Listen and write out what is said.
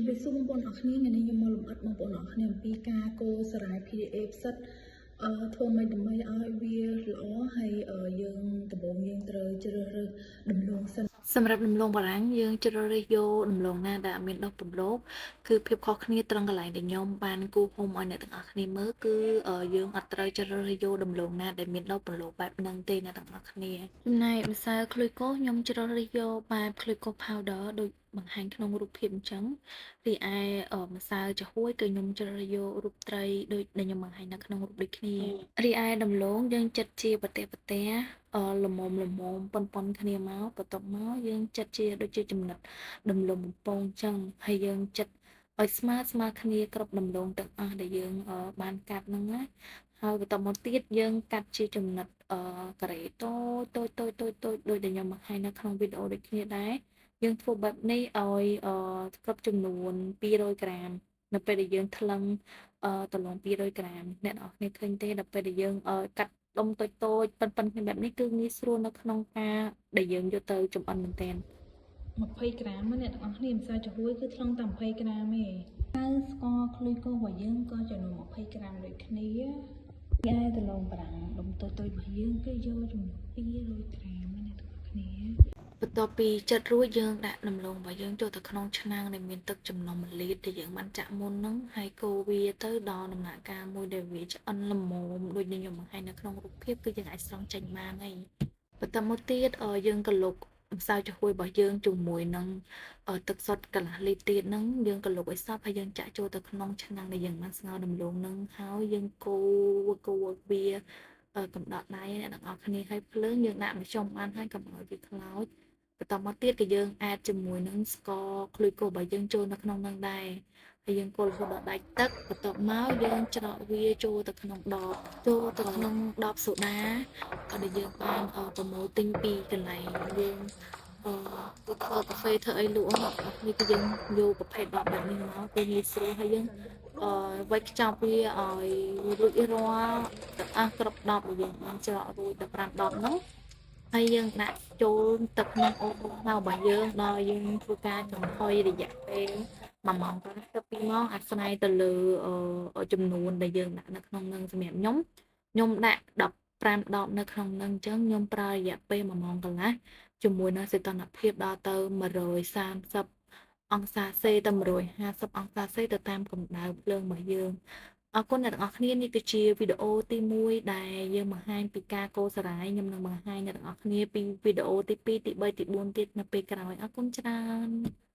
ជំរាបសួរបងប្អូនអរគ្នាថ្ងៃនេះខ្ញុំមកលម្អិតបងប្អូនអរគ្នាអំពីការកូរសារ៉ាយ PDF សិតធ្វើមិនដើម្បីឲ្យវាល្អហើយយើងដំបូងយើងត្រូវជ្រើសរើសដំឡូងសិនសម្រាប់ដំឡូងបារាំងយើងជ្រើសរើសយកដំឡូងណាដែលមានដុះពន្លកគឺភាពខុសគ្នាត្រង់កន្លែងដែលខ្ញុំបានគូហុំឲ្យអ្នកទាំងអស់គ្នាមើលគឺយើងអត់ត្រូវជ្រើសរើសយកដំឡូងណាដែលមានដុះពន្លកបែបហ្នឹងទេអ្នកទាំងអស់គ្នាចំណែកម្សៅក្លុយកូសខ្ញុំជ្រើសរើសយកបែបក្លុយកូស powder ដូចបង្ហាញក្នុងរូបភាពអញ្ចឹងរីឯម្សៅចាហួយគឺខ្ញុំជ្រើសរើសយករូបត្រីដូចដែលខ្ញុំបង្ហាញនៅក្នុងរូបដូចគ្នារីឯដំឡូងយើងចិតជាប្រទេសល្មមប៉ុនគ្នាមកបន្ទាប់មកយើងចិតជាដូចជាចំណិតដំឡូងបំពងអញ្ចឹងហើយយើងចិតឲ្យស្មើគ្នាគ្រប់ដំឡូងទាំងអស់ដែលយើងបានកាត់ហ្នឹងណាហើយបន្ទាប់មកទៀតយើងកាត់ជាចំណិតការ៉េតូចដូចដែលខ្ញុំបង្ហាញនៅក្នុងវីដេអូដូចគ្នាដែរយើងធ្វើបែបនេះឲ្យគ្រប់ចំនួន200ក្រាមនៅពេលដែលយើងថ្លឹងតម្លង200ក្រាមអ្នកនរគ្នាឃើញទេដល់ពេលដែលយើងកាត់ដុំតូចប៉ុនគ្នាបែបនេះគឺងាយស្រួលនៅក្នុងការដែលយើងយកទៅចម្អិនមែនទែន20ក្រាមអ្នកទាំងអស់គ្នាម្សៅចាហួយគឺថ្លឹងតែ20ក្រាមទេហើយស្ករក្លុយកូសរបស់យើងក៏ចំនួន20ក្រាមដូចគ្នាឯដំឡូងបារាំងដុំតូចរបស់យើងគឺយកចំនួន200ក្រាមអ្នកទាំងអស់គ្នាបន្ទាប់ពីចិតរួចយើងដាក់ដំឡូងរបស់យើងចូលទៅក្នុងឆ្នាំងដែលមានទឹកចំណុំ1លីត្រដែលយើងបានចាក់មុនហ្នឹងហើយកូរវាទៅដល់ដំណាក់កាលមួយដែលវាឆ្អិនល្មមដូចខ្ញុំបង្ហាញនៅក្នុងរូបភាពគឺយើងអាចស្រង់ចេញបានហើយបន្ទាប់មកទៀតយើងក៏លុកម្សៅចាហួយរបស់យើងជាមួយនឹងទឹកសុទ្ធកន្លះលីត្រទៀតហ្នឹងយើងក៏លុកឲ្យសព្វហើយយើងចាក់ចូលទៅក្នុងឆ្នាំងដែលយើងបានស្ងោរដំឡូងហ្នឹងហើយយើងកូរវាកំដត់ដៃអ្នកទាំងអស់គ្នាហើយភ្លើងយើងដាក់មធ្យមបានហើយកុំឲ្យវាខ្លោចបន្តមកទៀតគឺយើងអាចជាមួយនឹងស្ករក្លុយកូសរបស់យើងចូលនៅក្នុងនឹងដែរហើយយើងកូររហូតដល់ដាច់ទឹកបន្ទាប់មកយើងច្រកវាចូលទៅក្នុងដបសូដាដែលយើងបានប្រមូលទិញពីកន្លែងយើងធ្វើកាហ្វេធ្វើអីលក់ហ្នឹងនេះគឺយើងយកប្រភេទដបបែបនេះមកគឺងាយស្រួលហើយយើងវេចខ្ចប់វាឲ្យរួចរាល់ទាំងអស់គ្រប់ដបដែលយើងបានច្រករួច15ដបហ្នឹងហើយយើងដាក់ចូលទឹកក្នុងអូបរបស់យើងដល់យើងធ្វើការចំហុយរយៈពេល1ម៉ោងទៅ2ម៉ោងអាស្រ័យទៅលើចំនួនដែលយើងដាក់នៅក្នុងនឹងសម្រាប់ខ្ញុំដាក់15ដបនៅក្នុងនឹងអញ្ចឹងខ្ញុំប្រើរយៈពេល1ម៉ោងកន្លះជាមួយនឹងសីតុណ្ហភាពដល់ទៅ130អង្សាសេទៅ150អង្សាសេទៅតាមកម្ដៅភ្លើងរបស់យើងអរគុណអ្នកទាំងអស់គ្នានេះគឺជាវីដេអូទី1ដែលយើងបង្ហាញពីការកូរសារ៉ាយខ្ញុំនឹងបង្ហាញអ្នកទាំងអស់គ្នាពីវីដេអូទី2ទី3ទី4ទៀតនៅពេលក្រោយអរគុណច្រើន